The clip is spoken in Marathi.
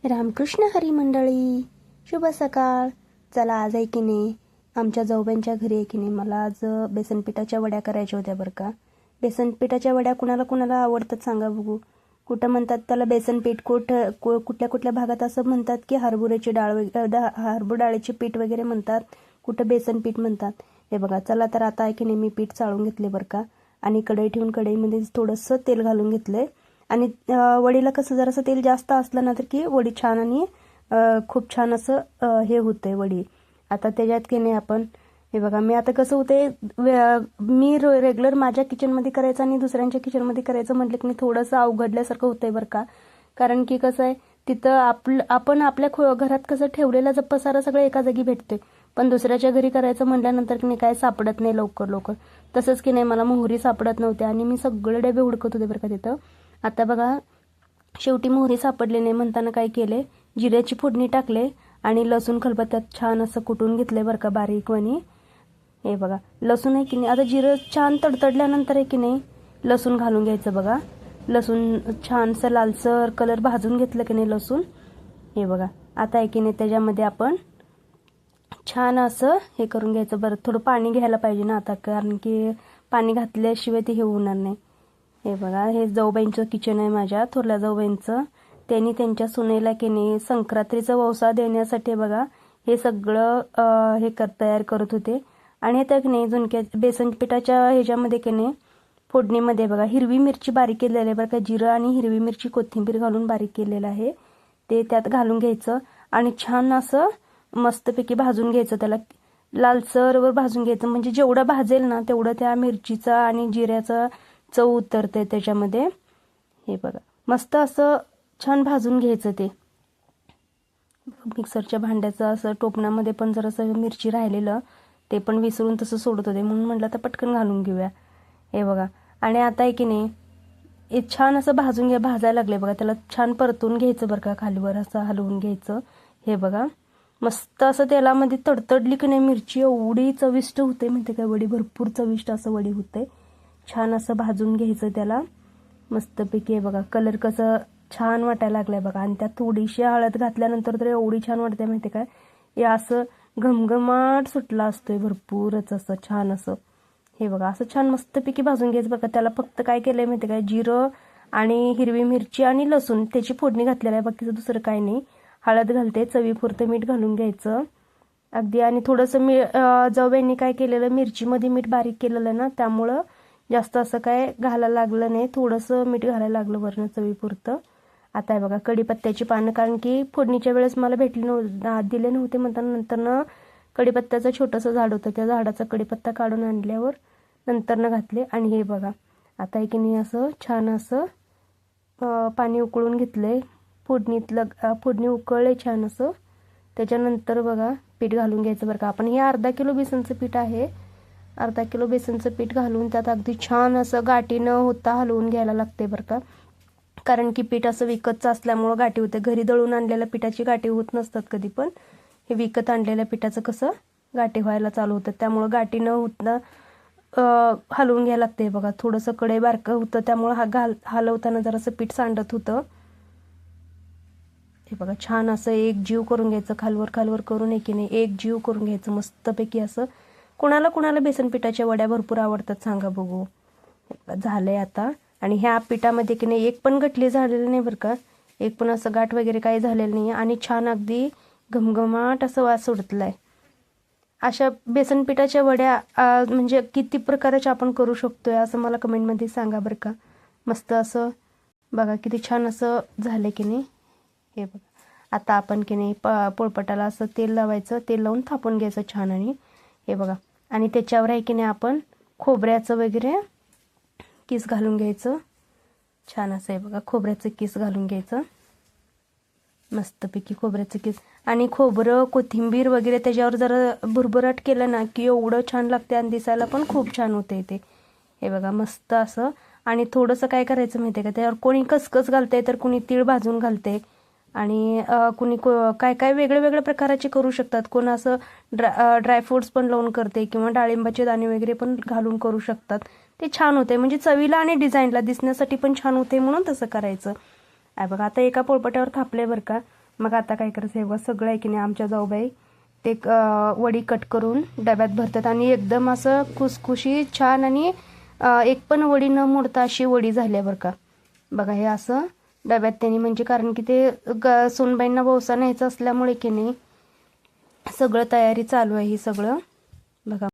रामकृष्ण हरी मंडळी, शुभ सकाळ. चला, आज आहे की नाही आमच्या जाऊबाईंच्या घरी आहे की नाही मला आज बेसनपिठाच्या वड्या करायच्या होत्या बरं का. बेसनपिठाच्या वड्या कुणाला कुणाला आवडतात सांगा बघू. कुठं म्हणतात त्याला बेसनपीठ, कुठल्या कुठल्या भागात असं म्हणतात की हरभऱ्याची डाळ हरभरा डाळीचे पीठ वगैरे म्हणतात, कुठं बेसनपीठ म्हणतात. हे बघा, चला तर आता आहे की नाही मी पीठ चाळून घेतले बरं का. आणि कढई ठेवून कढईमध्ये थोडंसं तेल घालून घेतलंय. आणि वडीला कसं जरासं तेल जास्त असलं ना तर की वडी छान आणि खूप छान असं हे होतंय वडी. आता त्याच्यात की नाही आपण हे बघा, मी आता कसं होते, मी रेग्युलर माझ्या किचनमध्ये करायचं आणि दुसऱ्यांच्या किचनमध्ये करायचं म्हटलं की नाही थोडंसं अवघडल्यासारखं होतंय बरं का. कारण की कसं आहे, तिथं आपण आपल्या घरात कसं ठेवलेला पसारा सगळं एका जागी भेटते, पण दुसऱ्याच्या घरी करायचं म्हटल्यानंतर की नाही काय सापडत नाही लवकर. तसंच की नाही मला मोहरी सापडत नव्हत्या आणि मी सगळे डबे हुडकत होते बरं का तिथं. आता बघा, शेवटी मोहरी सापडली नाही म्हणताना काय केले, जिऱ्याची फोडणी टाकले आणि लसूण खलबत्त्यात छान असं कुटून घेतले बरं का बारीकवानी. हे बघा, लसूण आहे की नाही, आता जिरं छान तडतडल्यानंतर आहे की नाही लसूण घालून घ्यायचं बघा. लसूण छानसं लालसर कलर भाजून घेतलं की नाही लसूण. हे बघा, आता आहे की नाही त्याच्यामध्ये आपण छान असं हे करून घ्यायचं. बरं, थोडं पाणी घ्यायला पाहिजे ना आता, कारण की पाणी घातल्याशिवाय ते हे होणार नाही. हे बघा, हे जाऊबाईंचं किचन आहे माझ्या थोरल्या जाऊबाईंचं. त्यांनी त्यांच्या सुनेला की नाही संक्रांतीचा वौसा देण्यासाठी बघा हे सगळं तयार करत होते. आणि आता की नाही झुणक्या बेसन पिठाच्या ह्याच्यामध्ये की नाही फोडणीमध्ये बघा हिरवी मिरची बारीक केलेली आहे बरं का. जिरं आणि हिरवी मिरची कोथिंबीर घालून बारीक केलेलं आहे ते त्यात घालून घ्यायचं आणि छान असं मस्तपैकी भाजून घ्यायचं. त्याला लालसरवर भाजून घ्यायचं, म्हणजे जेवढं भाजेल ना तेवढं त्या मिरचीचा आणि जिऱ्याचा चव उतरते त्याच्यामध्ये. हे बघा, मस्त असं छान भाजून घ्यायचं. ते मिक्सरच्या भांड्याचं असं टोपणामध्ये पण जरासं मिरची राहिलेलं ते पण विसरून तसं सोडत होते, म्हणून म्हटलं तर पटकन घालून घेऊया. हे बघा, आणि आता आहे की नाही हे छान असं भाजायला लागले बघा. त्याला छान परतून घ्यायचं बरं का, खालीवर असं हलवून घ्यायचं. हे बघा, मस्त असं तेलामध्ये तडतडली की नाही मिरची एवढी चविष्ट होते म्हणते काय, वडी भरपूर चविष्ट असं वडी होते. छान असं भाजून घ्यायचं त्याला मस्तपैकी. हे बघा, कलर कसं छान वाटायला लागलाय बघा. आणि त्यात थोडीशी हळद घातल्यानंतर तर एवढी छान वाटते माहिती काय, हे असं घमघमाट सुटला असतोय भरपूरच असं छान असं. हे बघा, असं छान मस्तपैकी भाजून घ्यायचं बघा. त्याला फक्त काय केलंय माहिती काय, जिरं आणि हिरवी मिरची आणि लसूण त्याची फोडणी घातलेली आहे, बाकीचं दुसरं काय नाही. हळद घालते, चवीपुरतं मीठ घालून घ्यायचं अगदी. आणि थोडंसं जाऊबाईंनी काय केलेलं, मिरचीमध्ये मीठ बारीक केलेलं ना, त्यामुळं जास्त असं काय घालायला लागलं नाही, थोडंसं मीठ घालायला लागलं वरनं चवीपुरतं. आता आहे बघा कढीपत्त्याची पानं, कारण की फोडणीच्या वेळेस मला दिले नव्हते म्हणताना नंतरनं कढीपत्त्याचं छोटंसं झाड होतं, त्या झाडाचा कढीपत्ता काढून आणल्यावर नंतरनं घातले. आणि हे बघा, आता आहे की नाही असं छान असं पाणी उकळून घेतलंय फोडणी उकळले छान असं. त्याच्यानंतर बघा पीठ घालून घ्यायचं बरं का. आपण हे अर्धा किलो बेसनचं पीठ आहे, अर्धा किलो बेसनचं पीठ घालून त्यात अगदी छान असं गाठी न होता हलवून घ्यायला लागते बरं का. कारण की पीठ असं विकतचं असल्यामुळं गाठी होते. घरी दळून आणलेल्या पिठाची गाठी होत नसतात कधी, पण हे विकत आणलेल्या पिठाचं कसं गाठी व्हायला चालू होतं, त्यामुळं गाठी न होता हलवून घ्यायला लागते बघा. थोडंसं कढई बारकं होतं त्यामुळं हलवताना जरासं पीठ सांडत होतं. हे बघा, छान असं एक जीव करून घ्यायचं, खालवर करून की नाही एक जीव करून घ्यायचं मस्तपैकी असं. कुणाला बेसन पिठाच्या वड्या भरपूर आवडतात सांगा बघू. झालंय आता. आणि ह्या पिठामध्ये की नाही एक पण गठली झालेलं नाही बरं का, एक पण असं गाठ वगैरे काही झालेलं नाही. आणि छान अगदी घमघमाट असं वास सुटलाय. अशा बेसन पिठाच्या वड्या म्हणजे किती प्रकारच्या आपण करू शकतोय असं मला कमेंटमध्ये सांगा बरं का. मस्त असं बघा किती छान असं झालं की नाही. हे बघा, आता आपण की नाही पोळपाटाला असं तेल लावायचं, तेल लावून थापून घ्यायचं छान. आणि हे बघा, आणि त्याच्यावर आहे की नाही आपण खोबऱ्याचं वगैरे किस घालून घ्यायचं छान असं. हे बघा, खोबऱ्याचं किस घालून घ्यायचं मस्तपैकी, खोबऱ्याचं किस. आणि खोबरं कोथिंबीर वगैरे त्याच्यावर जरा भुरभुराट केलं ना की एवढं छान लागते आणि दिसायला पण खूप छान होते ते. हे बघा, मस्त असं. आणि थोडंसं काय करायचं माहिती आहे का, त्यावर कोणी खसखस घालते तर कोणी तीळ भाजून घालते, आणि कुणी काय काय वेगळ्या प्रकाराचे करू शकतात. कोण असं ड्रायफ्रुट्स पण लावून करते, किंवा डाळिंबाचे दाणे वगैरे पण घालून करू शकतात. ते छान होते, म्हणजे चवीला आणि डिझाईनला दिसण्यासाठी पण छान होते, म्हणून तसं करायचं आहे बघा. आता एका पोळपाट्यावर थापले बरं का, मग आता काय करायचं हे बघा, सगळं आहे की नाही आमच्या जाऊबाई ते वडी कट करून डब्यात भरतात आणि एकदम असं खुसखुशीत छान आणि एक पण वडी न मोडता अशी वडी झाली आहे बरं का. बघा हे असं डब्यात त्यांनी म्हणजे कारण की ते सोनबाईंना वौसा न्यायचं असल्यामुळे की नाही सगळं तयारी चालू आहे ही सगळं बघा.